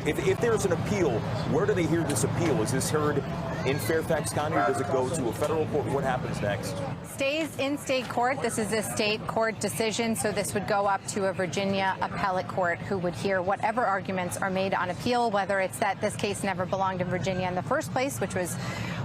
If there's an appeal, where do they hear this appeal? Is this heard in Fairfax County, or does it go to a federal court? What happens next? Stays in state court. This is a state court decision, so this would go up to a Virginia appellate court who would hear whatever arguments are made on appeal, whether it's that this case never belonged in Virginia in the first place, which was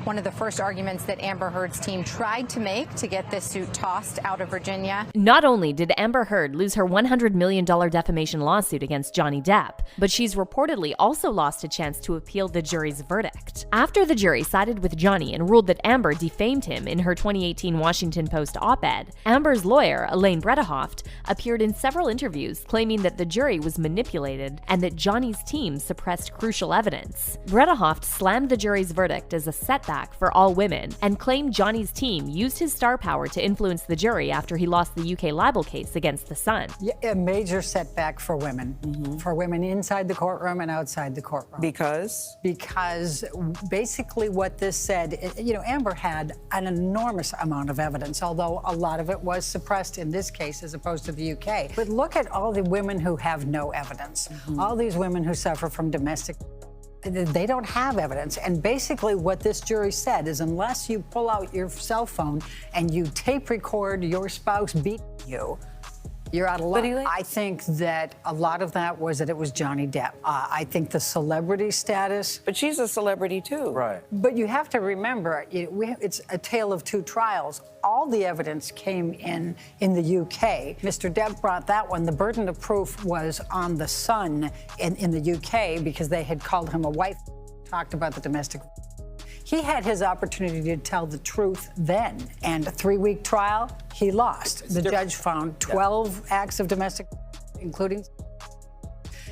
one of the first arguments that Amber Heard's team tried to make to get this suit tossed out of Virginia. Not only did Amber Heard lose her $100 million defamation lawsuit against Johnny Depp, but she's reportedly also lost a chance to appeal the jury's verdict. After the jury sided with Johnny and ruled that Amber defamed him in her 2018 Washington Post op-ed, Amber's lawyer, Elaine Bredehoft, appeared in several interviews claiming that the jury was manipulated and that Johnny's team suppressed crucial evidence. Bredehoft slammed the jury's verdict as a setback for all women and claimed Johnny's team used his star power to influence the jury after he lost the UK libel case against The Sun. Yeah, a major setback for women, for women inside the courtroom and outside the courtroom. Because? Because basically what this said, Amber had an enormous amount of evidence, although a lot of it was suppressed in this case as opposed to the UK. But look at all the women who have no evidence, all these women who suffer from domestic. They don't have evidence. And basically what this jury said is unless you pull out your cell phone and you tape record your spouse beating you, you're out of luck. I think that a lot of that was that it was Johnny Depp. I think the celebrity status. But she's a celebrity too. Right. But you have to remember, it's a tale of two trials. All the evidence came in the UK. Mr. Depp brought that one. The burden of proof was on the Sun in the UK because they had called him a wife, talked about the domestic. He had his opportunity to tell the truth then, and a 3-week trial, he lost. The judge found 12 acts of domestic, including,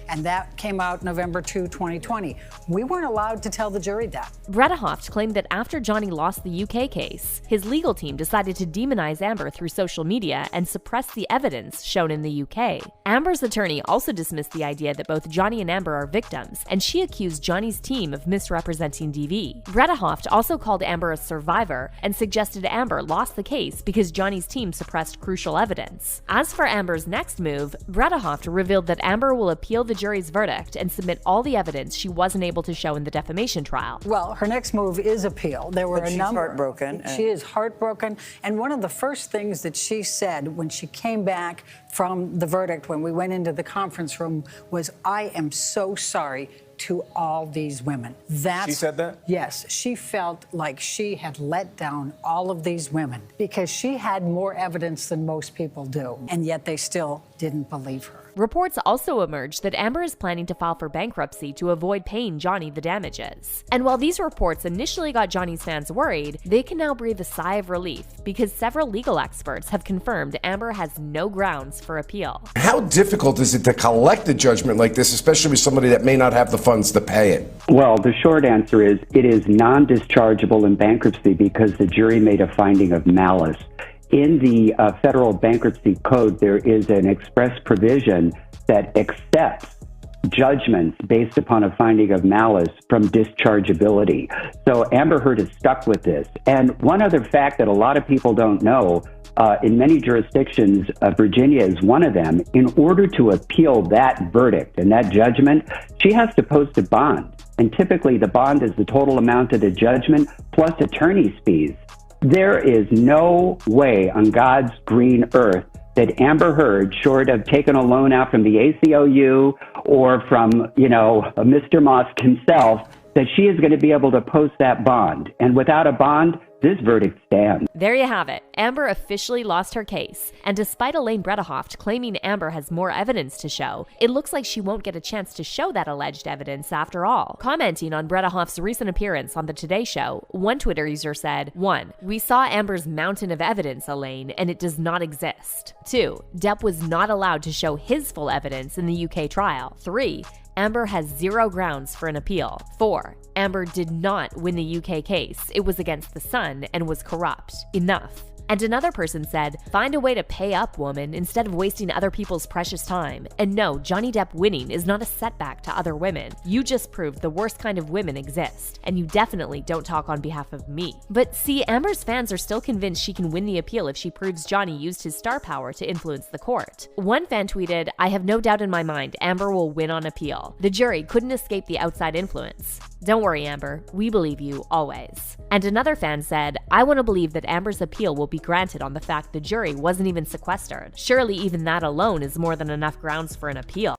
and that came out November 2, 2020. We weren't allowed to tell the jury that. Bredehoft claimed that after Johnny lost the UK case, his legal team decided to demonize Amber through social media and suppress the evidence shown in the UK. Amber's attorney also dismissed the idea that both Johnny and Amber are victims, and she accused Johnny's team of misrepresenting DV. Bredehoft also called Amber a survivor and suggested Amber lost the case because Johnny's team suppressed crucial evidence. As for Amber's next move, Bredehoft revealed that Amber will appeal the jury's verdict and submit all the evidence she wasn't able to show in the defamation trial. Well, her next move is appeal. There were but a number. Heartbroken. She is heartbroken. And one of the first things that she said when she came back from the verdict, when we went into the conference room, was, "I am so sorry to all these women." She said that? Yes. She felt like she had let down all of these women because she had more evidence than most people do, and yet they still didn't believe her. Reports also emerged that Amber is planning to file for bankruptcy to avoid paying Johnny the damages. And while these reports initially got Johnny's fans worried, they can now breathe a sigh of relief because several legal experts have confirmed Amber has no grounds for appeal. How difficult is it to collect a judgment like this, especially with somebody that may not have the funds to pay it? Well, the short answer is it is non-dischargeable in bankruptcy because the jury made a finding of malice. In the federal bankruptcy code, there is an express provision that accepts judgments based upon a finding of malice from dischargeability. So Amber Heard is stuck with this. And one other fact that a lot of people don't know, in many jurisdictions, Virginia is one of them, in order to appeal that verdict and that judgment, she has to post a bond. And typically the bond is the total amount of the judgment plus attorney's fees. There is no way on God's green earth that Amber Heard, short of taking a loan out from the ACLU or from, Mr. Mosk himself, that she is going to be able to post that bond. And without a bond, this verdict stands. There you have it. Amber officially lost her case. And despite Elaine Bredehoft claiming Amber has more evidence to show, it looks like she won't get a chance to show that alleged evidence after all. Commenting on Bredehoft's recent appearance on The Today Show, one Twitter user said, 1. We saw Amber's mountain of evidence, Elaine, and it does not exist. 2. Depp was not allowed to show his full evidence in the UK trial. 3. Amber has zero grounds for an appeal. 4. Amber did not win the UK case. It was against The Sun and was corrupt. Enough. And another person said, "Find a way to pay up, woman, instead of wasting other people's precious time. And no, Johnny Depp winning is not a setback to other women. You just proved the worst kind of women exist, and you definitely don't talk on behalf of me." But see, Amber's fans are still convinced she can win the appeal if she proves Johnny used his star power to influence the court. One fan tweeted, "I have no doubt in my mind Amber will win on appeal. The jury couldn't escape the outside influence." Don't worry, Amber. We believe you always. And another fan said, "I want to believe that Amber's appeal will be granted on the fact the jury wasn't even sequestered. Surely even that alone is more than enough grounds for an appeal."